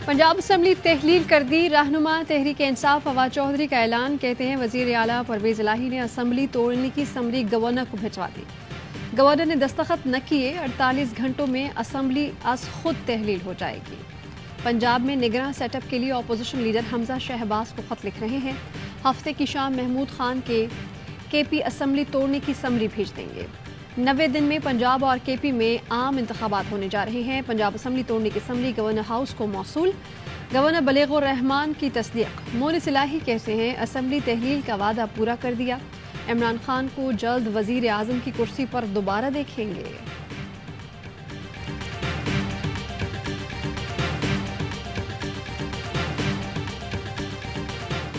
Punjab assembly तहलील कर दी। रहनुमा तहरीक इंसाफ फवाद चौधरी का ऐलान। कहते हैं वजीर आला परवेज इलाही ने असम्बली तोड़ने की समरी गवर्नर को भिजवा दी। गवर्नर ने दस्तखत न किए। 48 घंटों में असम्बली आज खुद तहलील हो जाएगी। पंजाब में निगरान सेटअप के लिए अपोजिशन लीडर हमजा शहबाज को खत लिख रहे हैं। हफ्ते की शाम महमूद खान के केपी असम्बली तोड़ने की समरी भेज देंगे। 90 दिन में पंजाब और केपी में आम इंतखाबात होने जा रहे हैं। पंजाब असम्बली तोड़ने की समरी गवर्नर हाउस को मौसूल। गवर्नर बलेगुर रहमान की तस्दीक। मोनिस इलाही कहते हैं असम्बली तहलील का वादा पूरा कर दिया। इमरान खान को जल्द वजीर आजम की कुर्सी पर दोबारा देखेंगे।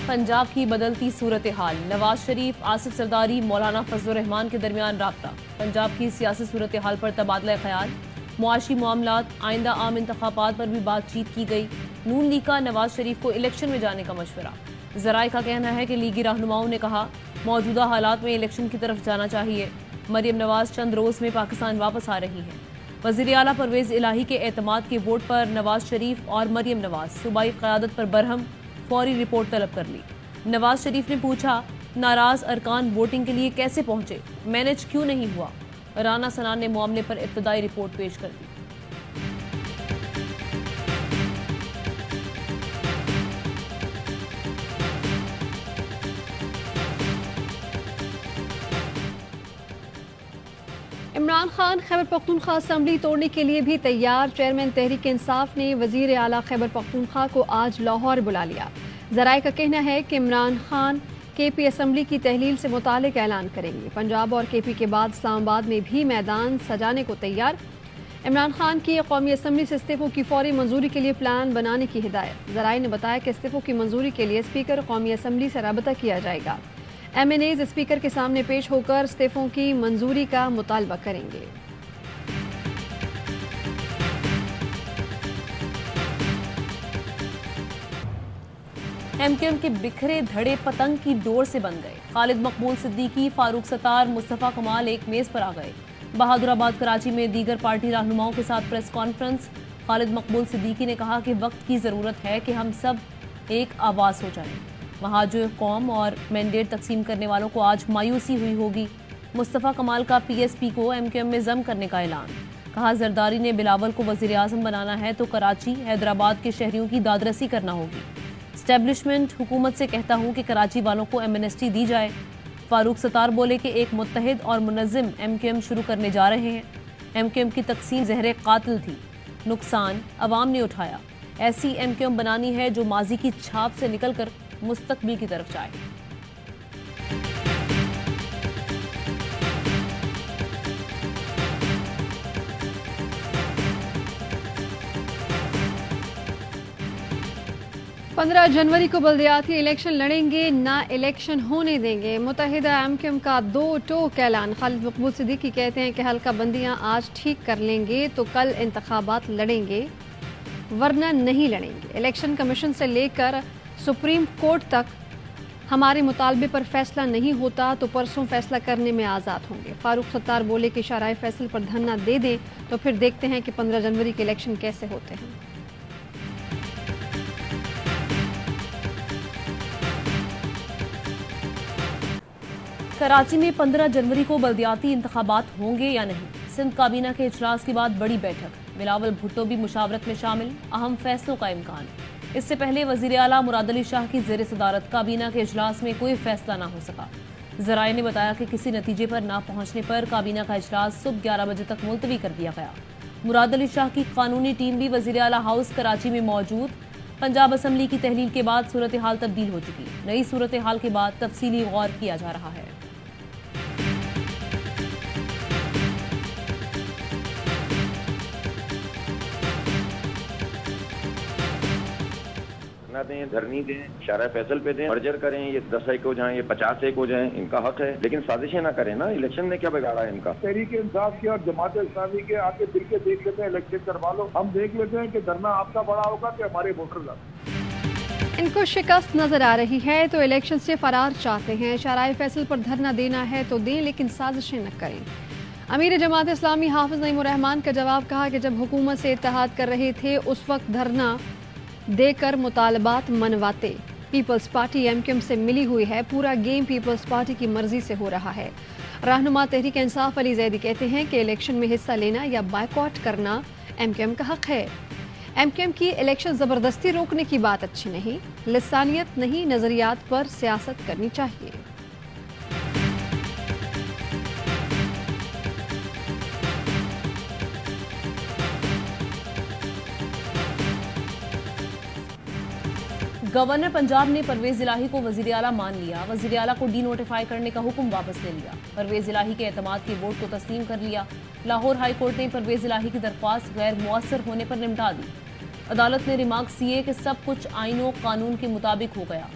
पंजाब की बदलती सूरत हाल। नवाज शरीफ, आसिफ सरदारी, मौलाना फजल रहमान के दरमियान राब्ता। पंजाब की सियासी सूरत हाल पर तबादला ख्याल। मुआशी मामलात, आइंदा आम इंतखाबात पर भी बातचीत की गई। नून लीग का नवाज शरीफ को इलेक्शन में जाने का मशवरा। जराए का कहना है कि लीगी रहनुमाओं ने कहा मौजूदा हालात में इलेक्शन की तरफ जाना चाहिए। मरियम नवाज चंद रोज में पाकिस्तान वापस आ रही हैं। वजीर आला परवेज इलाही के एतमाद के वोट पर नवाज शरीफ और मरियम नवाज सूबाई क़यादत पर बरहम। फौरी रिपोर्ट तलब कर ली। नवाज शरीफ ने पूछा नाराज अरकान वोटिंग के लिए कैसे पहुंचे, मैनेज क्यों नहीं हुआ। राना सनान ने मामले पर इब्तदाई रिपोर्ट पेश कर दी। इमरान खान खैबर पख्तूनख्वा असम्बली तोड़ने के लिए भी तैयार। चेयरमैन तहरीक इंसाफ ने वजीर आला खैबर पख्तूनख्वा को आज लाहौर बुला लिया। जराए का कहना है कि इमरान खान केपी असम्बली की तहलील से मुतालिक ऐलान करेंगे। पंजाब और केपी के बाद इस्लामाबाद में भी मैदान सजाने को तैयार। इमरान खान की कौमी असम्बली से इस्तीफों की फौरी मंजूरी के लिए प्लान बनाने की हिदायत। जराए ने बताया कि इस्तीफों की मंजूरी के लिए स्पीकर कौमी असम्बली से रब्ता किया जाएगा। MNAs स्पीकर के सामने पेश होकर इस्तीफों की मंजूरी का मुतालबा करेंगे। MQM के बिखरे धड़े पतंग की डोर से बन गए। खालिद मकबूल सिद्दीकी, फारूक सत्तार, मुस्तफ़ा कमाल एक मेज़ पर आ गए। बहादुराबाद कराची में दीगर पार्टी रहनुमाओं के साथ प्रेस कॉन्फ्रेंस। खालिद मकबूल सिद्दीकी ने कहा कि वक्त की ज़रूरत है कि हम सब एक आवाज़ हो जाएं। महाजो कौम और मैंडेट तकसीम करने वालों को आज मायूसी हुई होगी। मुस्तफ़ा कमाल का PSP को MQM में ज़म करने का ऐलान। कहा जरदारी ने बिलावल को वज़ीर आज़म बनाना है तो कराची हैदराबाद के शहरियों की दादरसी करना होगी। एस्टेब्लिशमेंट हुकूमत से कहता हूँ कि कराची वालों को एमनेस्टी दी जाए। फारूक सत्तार बोले कि एक मुत्तहिद और मुनज़्ज़म MQM शुरू करने जा रहे हैं। MQM की तकसीम ज़हर कातिल थी, नुकसान अवाम ने उठाया। ऐसी MQM बनानी है जो माजी की छाप से निकल कर मुस्तकबिल की तरफ जाए। पंद्रह जनवरी को बल्दियाती इलेक्शन लड़ेंगे, ना इलेक्शन होने देंगे। मुत्तहिदा MQM का दो टोक ऐलान। खालिद मकबूल सिद्दीकी कहते हैं कि हल्का बंदियां आज ठीक कर लेंगे तो कल इंतखाबात लड़ेंगे, वरना नहीं लड़ेंगे। इलेक्शन कमीशन से लेकर सुप्रीम कोर्ट तक हमारे मुतालबे पर फैसला नहीं होता तो परसों फैसला करने में आज़ाद होंगे। फारूक सत्तार बोले कि शराय फैसल पर धरना दे दें तो फिर देखते हैं कि 15 जनवरी के इलेक्शन कैसे होते हैं। कराची में 15 जनवरी को बल्दियाती इंतखाबात होंगे या नहीं। सिंध काबीना के इजलास के बाद बड़ी बैठक। बिलावल भुट्टो भी मुशावरत में शामिल। अहम फैसलों का इम्कान। इससे पहले वजीर आला मुराद अली शाह की ज़ेर सदारत काबीना के इजलास में कोई फैसला ना हो सका। जराए ने बताया कि किसी नतीजे पर ना पहुंचने पर काबीना का इजलास सुबह 11 बजे तक मुलतवी कर दिया गया। मुराद अली शाह की कानूनी टीम भी वजीर आला हाउस कराची में मौजूद। पंजाब असम्बली की तहलील के बाद सूरत हाल तब्दील हो चुकी। नई सूरत हाल के बाद तफसीली गौर किया जा रहा है। दें, धरनी दें, शरह फैसल पे दें, मर्जर करें, ये 10 एक हो जाएं, ये 50 एक हो जाएं, इनका हक है, लेकिन साजिशें ना करें ना। इलेक्शन ने क्या बिगाड़ा है इनका। तहरीक इंसाफ की और जमात इस्लामी के आके दिल के देख लेते हैं, इलेक्शन करवा लो। हम देख लेते हैं कि धरना आपका बड़ा होगा कि हमारे वोटर का। इनको शिकस्त नजर आ रही है तो इलेक्शन से फरार चाहते हैं। शराय फैसल पर धरना देना है तो दें, लेकिन साजिशें न करें। अमीर जमात इस्लामी हाफिज नईमुर रहमान का जवाब। कहा कि जब हुकूमत से इत्तेहाद कर रहे थे उस वक्त धरना दे कर मुतालबात मनवाते। पीपल्स पार्टी एमक्यूएम से मिली हुई है, पूरा गेम पीपल्स पार्टी की मर्जी से हो रहा है। रहनुमा तहरीक इंसाफ अली जैदी कहते हैं कि इलेक्शन में हिस्सा लेना या बायकॉट करना एमक्यूएम का हक है। एमक्यूएम की इलेक्शन ज़बरदस्ती रोकने की बात अच्छी नहीं, लिसानियत नहीं, नज़रियात पर सियासत करनी चाहिए। गवर्नर पंजाब ने परवेज इलाही को वजीर आला मान लिया। वजीर आला को डी नोटिफाई करने का हुक्म वापस ले लिया। परवेज इलाही के एतमाद के वोट को तस्लीम कर लिया। लाहौर हाई कोर्ट ने परवेज इलाही की दरख्वास्त गैर मुअस्सर होने पर निपटा दी। अदालत ने रिमार्क्स दिए कि सब कुछ आईन व कानून के मुताबिक हो गया।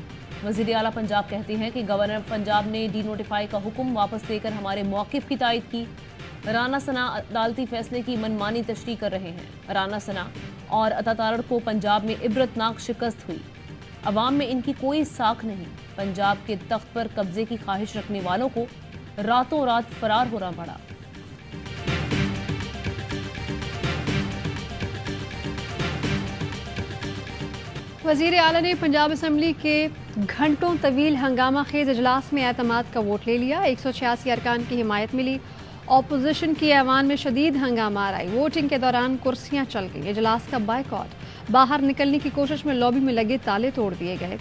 वजीर आला पंजाब कहते हैं कि गवर्नर पंजाब ने डी नोटिफाई का हुक्म वापस लेकर हमारे मौक़िफ़ की तायद की। राना सना अदालती फैसले की मनमानी तशरीह कर रहे हैं। राना सना और अता तारड़ को पंजाब में इबरतनाक शिकस्त हुई। अवाम में इनकी कोई साख नहीं। पंजाब के तख्त पर कब्जे की ख्वाहिश रखने वालों को रातों रात फरार होना पड़ा। वज़ीर आला ने पंजाब असम्बली के घंटों तवील हंगामा खेज इजलास में एतमाद का वोट ले लिया। 186 अरकान की हिमायत मिली। अपोजिशन की ऐवान में शदीद हंगामा आई। वोटिंग के दौरान कुर्सियां चल गईं। इजलास का बायकॉट। बाहर निकलने की कोशिश में लॉबी में लगे ताले तोड़ दिए गए।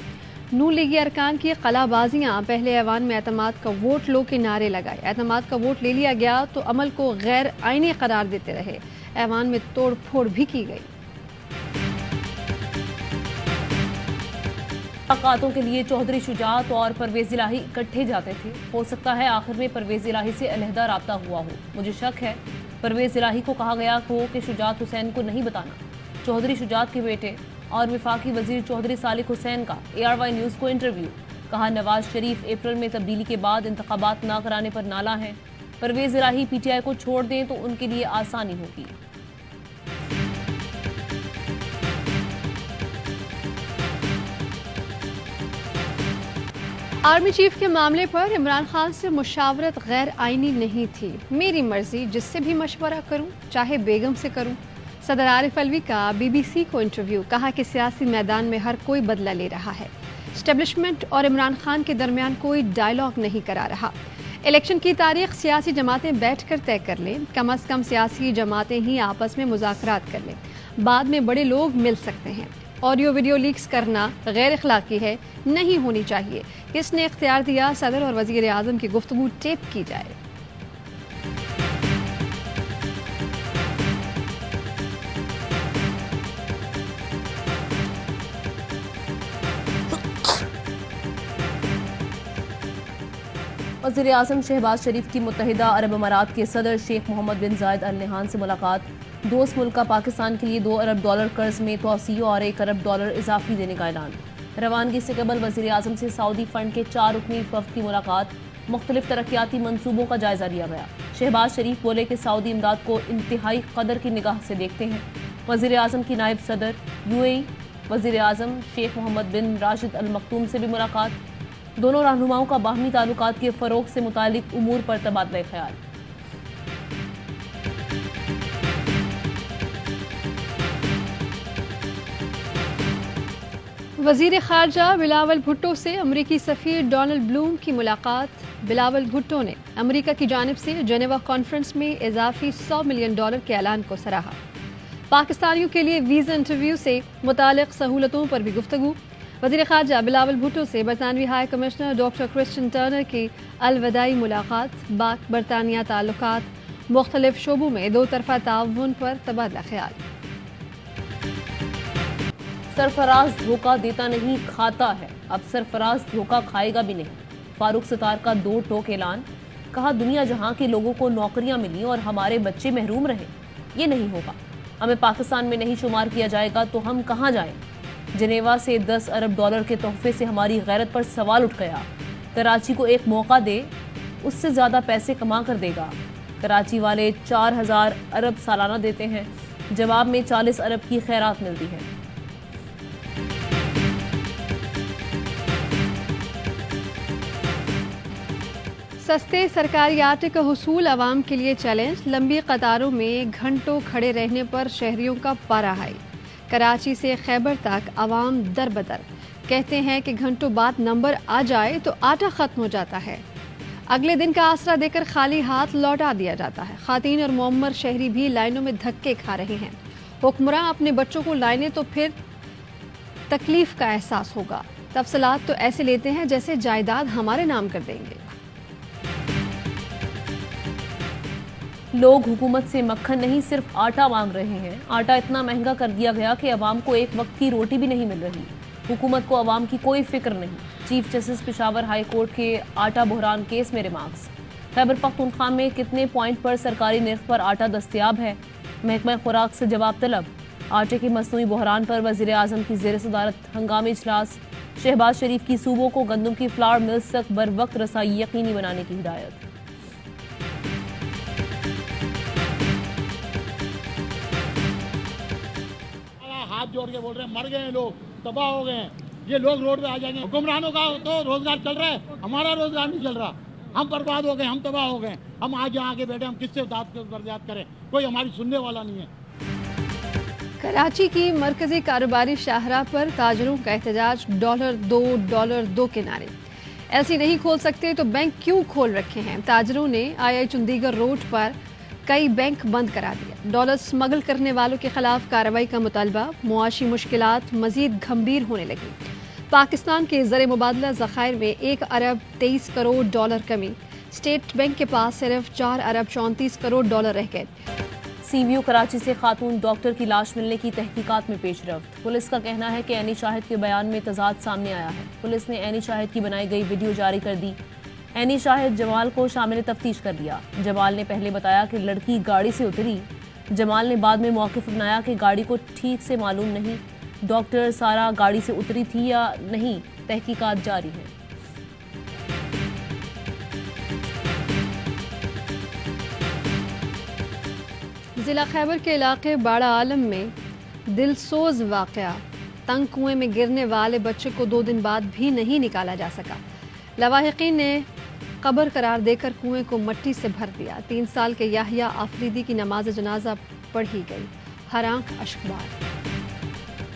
नून लीगी अरकान की कलाबाजियां। पहले ऐवान में एतमाद का वोट लो के नारे लगाए। एतमाद का वोट ले लिया गया तो अमल को गैर आईनी करार देते रहे। ऐवान में तोड़ फोड़ भी की गई। मुलाकातों के लिए चौधरी शुजात और परवेज इलाही इकट्ठे जाते थे। हो सकता है आखिर में परवेज इलाही से अलहदा राब्ता हुआ हो। मुझे शक है परवेज इलाही को कहा गया हो कि शुजात हुसैन को नहीं बताना। चौधरी शुजात के बेटे और वफाकी वजीर चौधरी सालिक हुसैन का ARY न्यूज़ को इंटरव्यू। कहा नवाज शरीफ अप्रैल में तब्दीली के बाद इंतखाबात ना कराने पर नाला है। परवेज इलाही PTI को छोड़ दें तो उनके लिए आसानी होगी। आर्मी चीफ के मामले पर इमरान खान से मुशावरत गैर आईनी नहीं थी। मेरी मर्जी, जिससे भी मशवरा करूं, चाहे बेगम से करूं। सदर आरिफ अलवी का BBC को इंटरव्यू। कहा कि सियासी मैदान में हर कोई बदला ले रहा है। एस्टेब्लिशमेंट और इमरान खान के दरमियान कोई डायलॉग नहीं करा रहा। इलेक्शन की तारीख सियासी जमातें बैठ कर तय कर लें। कम अज़ कम सियासी जमातें ही आपस में मुज़ाकरात कर लें। बाद में बड़े लोग मिल सकते हैं। ऑडियो वीडियो लीक्स करना गैर अखलाकी है, नहीं होनी चाहिए। किसने इख्तियार दिया सदर और वज़ीर आज़म की गुफ्तगू टेप की जाए। वज़ीर आज़म शहबाज शरीफ की मुत्तहिदा अरब अमारात के सदर शेख मोहम्मद बिन जायद अल नहान से मुलाकात। दोस्त मुल्क का पाकिस्तान के लिए $2 अरब कर्ज में तोसी और $1 अरब इजाफी देने का ऐलान। रवानगी से कबल वज़ीर आज़म से सऊदी फंड के 4 रुकनी वफ़द की मुलाकात। मुख्तलिफ तरक्याती मनसूबों का जायजा लिया गया। शहबाज शरीफ बोले कि सऊदी इमदाद को इंतहाई कदर की निगाह से देखते हैं। वज़ीर आज़म की नायब सदर UAE वज़ीर आज़म शेख मोहम्मद बिन राशिद अल मखतूम से भी मुलाकात। दोनों रहनुमाओं का बाहमी ताल्लुकात के फ़रोग़ से मुतालिक उमूर पर तबादला ख्याल। वज़ीर ख़ारजा बिलावल भुट्टो से अमरीकी सफ़ीर डोनाल्ड ब्लूम की मुलाकात। बिलावल भुट्टो ने अमरीका की जानिब से जेनेवा कॉन्फ्रेंस में इजाफी $100 मिलियन के ऐलान को सराहा। पाकिस्तानियों के लिए वीज़ा इंटरव्यू से मुतालिक सहूलतों पर भी गुफ्तगू। वज़ीर ख़ारजा बिलावल भुट्टो से बरतानवी high commissioner doctor Christian Turner की अलविदाई मुलाकात। पाक बरतानिया ताल्लुकात मुख्तलिफ शोबों में दो तरफ़ा ताउन पर तबादला ख्याल। सरफराज धोखा देता नहीं खाता है, अब सरफराज धोखा खाएगा भी नहीं। फारूक सतार का 2 टोक ऐलान। कहा दुनिया जहां के लोगों को नौकरियां मिली और हमारे बच्चे महरूम रहे, ये नहीं होगा। हमें पाकिस्तान में नहीं शुमार किया जाएगा तो हम कहां जाएं। जनेवा से $10 अरब के तोहफे से हमारी गैरत पर सवाल उठ गया। कराची को एक मौका दे, उससे ज़्यादा पैसे कमा कर देगा। कराची वाले 4000 अरब सालाना देते हैं, जवाब में 40 अरब की खैरात मिलती है। सस्ते सरकारी आटे का हुसूल आवाम के लिए चैलेंज। लंबी कतारों में घंटों खड़े रहने पर शहरियों का पारा हाई। کراچی سے خیبر تک عوام در بدر، کہتے ہیں کہ گھنٹوں بعد نمبر آ جائے تو آٹا ختم ہو جاتا ہے، اگلے دن کا آسرا دے کر خالی ہاتھ لوٹا دیا جاتا ہے۔ خواتین اور معمر شہری بھی لائنوں میں دھکے کھا رہے ہیں۔ حکمراں اپنے بچوں کو لائنیں تو پھر تکلیف کا احساس ہوگا۔ تفصیلات تو ایسے لیتے ہیں جیسے جائیداد ہمارے نام کر دیں گے۔ لوگ حکومت سے مکھن نہیں صرف آٹا مانگ رہے ہیں۔ آٹا اتنا مہنگا کر دیا گیا کہ عوام کو ایک وقت کی روٹی بھی نہیں مل رہی۔ حکومت کو عوام کی کوئی فکر نہیں۔ Chief justice Peshawar high court کے آٹا بحران کیس میں ریمارکس۔ خیبر پختونخوا میں کتنے پوائنٹ پر سرکاری نرخ پر آٹا دستیاب ہے؟ محکمہ خوراک سے جواب طلب۔ آٹے کے مصنوعی بحران پر وزیر اعظم کی زیر صدارت ہنگامی اجلاس۔ شہباز شریف کی صوبوں کو گندم کی فلاور ملز تک بر وقت رسائی یقینی بنانے کی ہدایت۔ ہاتھ جوڑ کے بول رہے ہیں مر گئے ہیں لوگ، تباہ ہو گئے ہیں، یہ لوگ روڈ پہ آ جائیں گے۔ حکمرانوں کا تو روزگار چل رہا ہے، ہمارا روزگار نہیں چل رہا۔ ہم برباد ہو گئے، ہم تباہ ہو گئے۔ ہم آج یہاں کے بیٹھے، ہم کس سے برداشت کریں؟ کوئی ہماری سننے والا نہیں ہے۔ کراچی کی مرکزی کاروباری شاہراہ پر تاجروں کا احتجاج، $2 کے نعرے۔ ایسی نہیں کھول سکتے تو بینک کیوں کھول رکھے ہیں؟ تاجروں نے آئی چندیگڑھ روڈ پر کئی بینک بند کرا دیا۔ ڈالر سمگل کرنے والوں کے خلاف کارروائی کا مطالبہ۔ معاشی مشکلات مزید گھمبیر ہونے لگی۔ پاکستان کے زر مبادلہ ذخائر میں $1 ارب 23 کروڑ کمی۔ اسٹیٹ بینک کے پاس صرف $4 ارب 34 کروڑ رہ گئے۔ سی وی او کراچی سے خاتون ڈاکٹر کی لاش ملنے کی تحقیقات میں پیش رفت۔ پولیس کا کہنا ہے کہ عینی شاہد کے بیان میں تضاد سامنے آیا ہے۔ پولیس نے عینی شاہد کی بنائی گئی ویڈیو جاری کر دی۔ عینی شاہد جمال کو شامل تفتیش کر دیا۔ جمال نے پہلے بتایا کہ لڑکی گاڑی سے اتری۔ جمال نے بعد میں موقف اپنایا کہ گاڑی کو ٹھیک سے معلوم نہیں۔ ڈاکٹر سارا گاڑی سے اتری تھی یا نہیں، تحقیقات جاری ہیں۔ ضلع خیبر کے علاقے باڑہ عالم میں دلسوز واقعہ، تنگ کنویں میں گرنے والے بچے کو 2 دن بعد بھی نہیں نکالا جا سکا۔ لواحقین نے قبر قرار دے کر کنویں کو مٹی سے بھر دیا۔ 3 سال کے یحییٰ آفریدی کی نماز جنازہ پڑھی گئی۔ ہر آنکھ اشکبار۔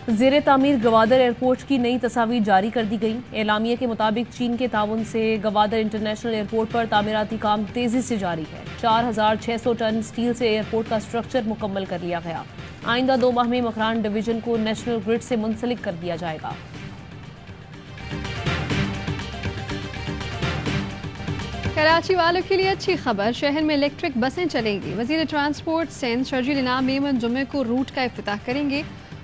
زیر تعمیر گوادر ایئرپورٹ کی نئی تصاویر جاری کر دی گئی۔ اعلامیے کے مطابق چین کے تعاون سے گوادر انٹرنیشنل ایئرپورٹ پر تعمیراتی کام تیزی سے جاری ہے۔ 4600 ٹن سٹیل سے ایئرپورٹ کا اسٹرکچر مکمل کر لیا گیا۔ آئندہ 2 ماہ میں مکران ڈویژن کو نیشنل گرڈ سے منسلک کر دیا جائے گا۔ کراچی والوں کے لیے اچھی خبر، شہر میں الیکٹرک بسیں چلیں گی۔ وزیر ٹرانسپورٹ سندھ شرجیل انعام میمن جمعے کو روٹ کا افتتاح کریں گے۔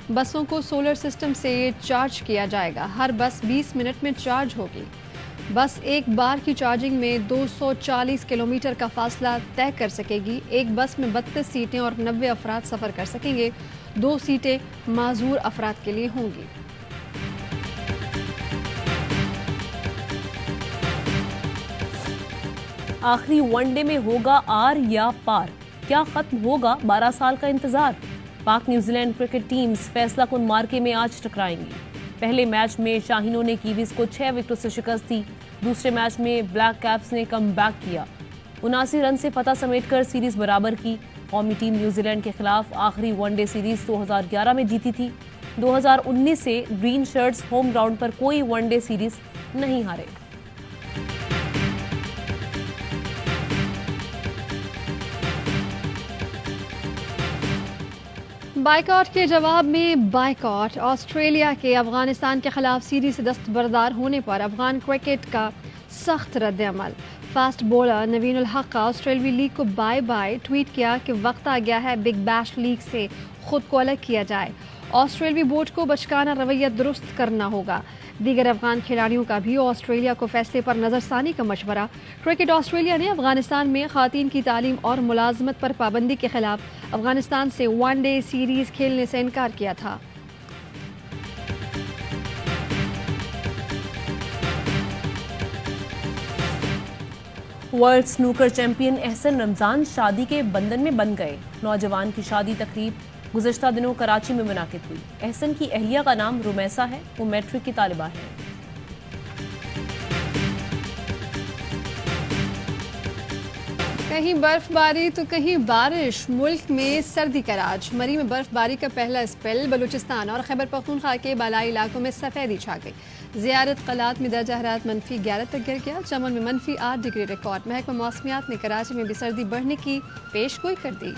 بسوں کو سولر سسٹم سے چارج کیا جائے گا۔ ہر بس 20 منٹ میں چارج ہوگی۔ بس ایک بار کی چارجنگ میں 240 کلومیٹر کا فاصلہ طے کر سکے گی۔ ایک بس میں 32 سیٹیں اور 90 افراد سفر کر سکیں گے۔ 2 سیٹیں معذور افراد کے لیے ہوں گی۔ آخری ون ڈے میں ہوگا آر یا پار؟ کیا ختم ہوگا 12 سال کا انتظار؟ پاک نیوزی لینڈ کرکٹ ٹیمز فیصلہ کن مارکے میں آج ٹکرائیں گی۔ پہلے میچ میں شاہینوں نے کیویز کو 6 وکٹوں سے شکست دی۔ دوسرے میچ میں بلیک کیپس نے کم بیک کیا، 79 رن سے فتح سمیٹ کر سیریز برابر کی۔ قومی ٹیم نیوزی لینڈ کے خلاف آخری ون ڈے سیریز 2011 میں جیتی تھی۔ 2019 سے گرین شرٹس ہوم گراؤنڈ پر کوئی ون ڈے سیریز نہیں ہارے۔ بائیکاٹ کے جواب میں بائیکاٹ، آسٹریلیا کے افغانستان کے خلاف سیریز سے دستبردار ہونے پر افغان کرکٹ کا سخت رد عمل۔ فاسٹ بولر نوین الحق کا آسٹریلوی لیگ کو بائے بائے، ٹویٹ کیا کہ وقت آ گیا ہے بگ بیش لیگ سے خود کو الگ کیا جائے۔ آسٹریلوی بورڈ کو بچکانہ رویہ درست کرنا ہوگا۔ دیگر افغان کھلاڑیوں کا بھی آسٹریلیا کو فیصلے پر نظر ثانی کا مشورہ۔ کرکٹ آسٹریلیا نے افغانستان میں خواتین کی تعلیم اور ملازمت پر پابندی کے خلاف افغانستان سے ون ڈے سیریز کھیلنے سے انکار کیا تھا۔ ورلڈ سنوکر چیمپئن احسن رمضان شادی کے بندھن میں بندھ گئے۔ نوجوان کی شادی تقریب گزشتہ دنوں کراچی میں منعقد ہوئی۔ احسن کی اہلیہ کا نام رمیسا ہے، وہ میٹرک کی طالبہ ہے۔ کہیں برف باری تو کہیں بارش، ملک میں سردی کا راج۔ مری میں برف باری کا پہلا اسپیل، بلوچستان اور خیبر پختونخوا کے بالائی علاقوں میں سفیدی چھا گئی۔ زیارت قلات میں درجہ حرارت -11 تک گر گیا، چمن میں -8 ڈگری ریکارڈ۔ محکمہ موسمیات نے کراچی میں بھی سردی بڑھنے کی پیش گوئی کر دی۔